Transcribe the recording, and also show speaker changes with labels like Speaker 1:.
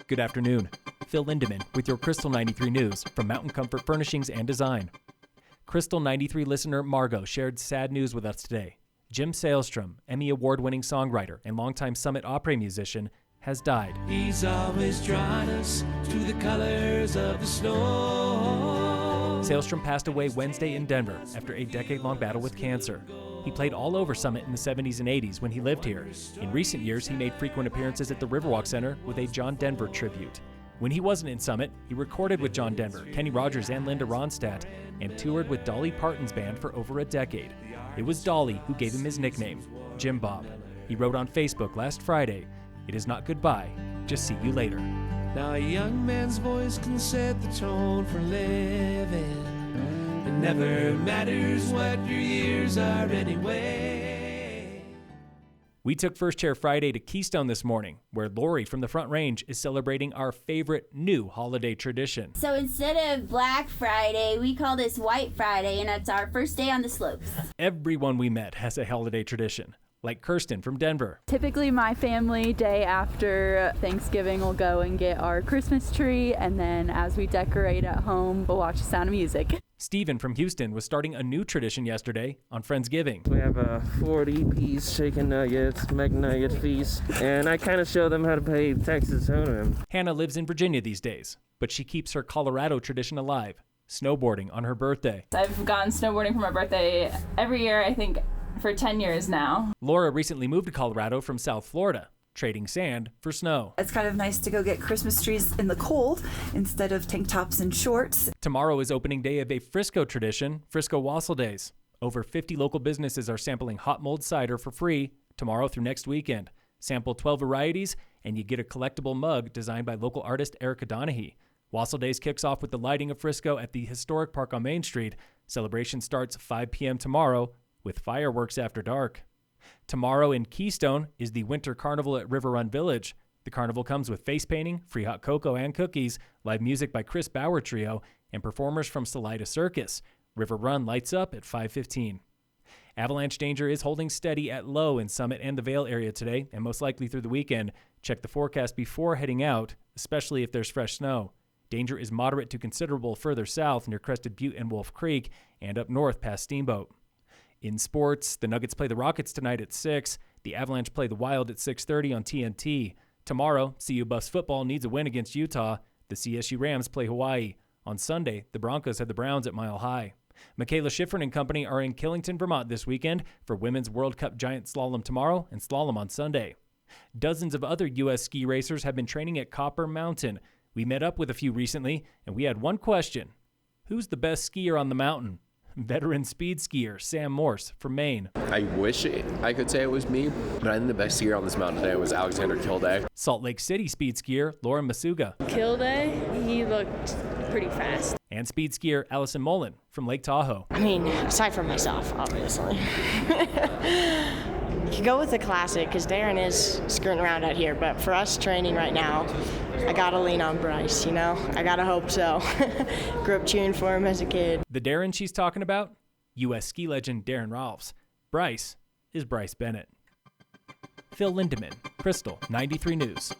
Speaker 1: Good afternoon. Phil Lindemann with your Krystal 93 News from Mountain Comfort Furnishings and Design. Krystal 93 listener Margot shared sad news with us today. Jim Salestrom, Emmy Award-winning songwriter and longtime Summit Opry musician, has died.
Speaker 2: He's always drawn us to the colors of the snow.
Speaker 1: Salestrom passed away Wednesday in Denver after a decade-long battle with cancer. He played all over Summit in the 70s and 80s when he lived here. In recent years, he made frequent appearances at the Riverwalk Center with a John Denver tribute. When he wasn't in Summit, he recorded with John Denver, Kenny Rogers, and Linda Ronstadt, and toured with Dolly Parton's band for over a decade. It was Dolly who gave him his nickname, Jim Bob. He wrote on Facebook last Friday, "It is not goodbye, just see you later."
Speaker 2: Now a young man's voice can set the tone for living. It never matters what your years are anyway.
Speaker 1: We took First Chair Friday to Keystone this morning, where Lori from the Front Range is celebrating our favorite new holiday tradition.
Speaker 3: So instead of Black Friday, we call this White Friday, and it's our first day on the slopes.
Speaker 1: Everyone we met has a holiday tradition, like Kirsten from Denver.
Speaker 4: Typically my family, day after Thanksgiving, will go and get our Christmas tree, and then as we decorate at home, we'll watch The Sound of Music.
Speaker 1: Stephen from Houston was starting a new tradition yesterday on Friendsgiving.
Speaker 5: We have a 40-piece chicken nuggets, McNugget feast, and I kind of show them how to pay taxes on them.
Speaker 1: Hannah lives in Virginia these days, but she keeps her Colorado tradition alive, snowboarding on her birthday.
Speaker 6: I've gone snowboarding for my birthday every year, I think, for 10 years now.
Speaker 1: Laura recently moved to Colorado from South Florida, trading sand for snow.
Speaker 7: It's kind of nice to go get Christmas trees in the cold instead of tank tops and shorts.
Speaker 1: Tomorrow is opening day of a Frisco tradition, Frisco Wassail Days. Over 50 local businesses are sampling hot mulled cider for free tomorrow through next weekend. Sample 12 varieties and you get a collectible mug designed by local artist Erica Donahue. Wassail Days kicks off with the lighting of Frisco at the historic park on Main Street. Celebration starts 5 p.m. tomorrow with fireworks after dark. Tomorrow in Keystone is the Winter Carnival at River Run Village. The carnival comes with face painting, free hot cocoa and cookies, live music by Chris Bauer Trio, and performers from Salida Circus. River Run lights up at 5:15. Avalanche danger is holding steady at low in Summit and the Vail area today, and most likely through the weekend. Check the forecast before heading out, especially if there's fresh snow. Danger is moderate to considerable further south near Crested Butte and Wolf Creek, and up north past Steamboat. In sports, the Nuggets play the Rockets tonight at 6. The Avalanche play the Wild at 6:30 on TNT. Tomorrow, CU Buffs football needs a win against Utah. The CSU Rams play Hawaii. On Sunday, the Broncos have the Browns at Mile High. Michaela Schifrin and company are in Killington, Vermont this weekend for Women's World Cup Giant Slalom tomorrow and Slalom on Sunday. Dozens of other U.S. ski racers have been training at Copper Mountain. We met up with a few recently, and we had one question. Who's the best skier on the mountain? Veteran speed skier Sam Morse from Maine.
Speaker 8: I wish I could say it was me, but I think the best skier on this mountain today was Alexander Kilday.
Speaker 1: Salt Lake City speed skier Lauren Masuga.
Speaker 9: Kilday, he looked pretty fast.
Speaker 1: And speed skier Allison Mullen from Lake Tahoe.
Speaker 9: I mean, aside from myself, obviously. You could go with the classic because Darren is skirting around out here, but for us training right now, I gotta lean on Bryce, you know? I gotta hope so. Grew up cheering for him as a kid.
Speaker 1: The Darren she's talking about? U.S. ski legend Darren Rolfs. Bryce is Bryce Bennett. Phil Lindemann, Krystal 93 News.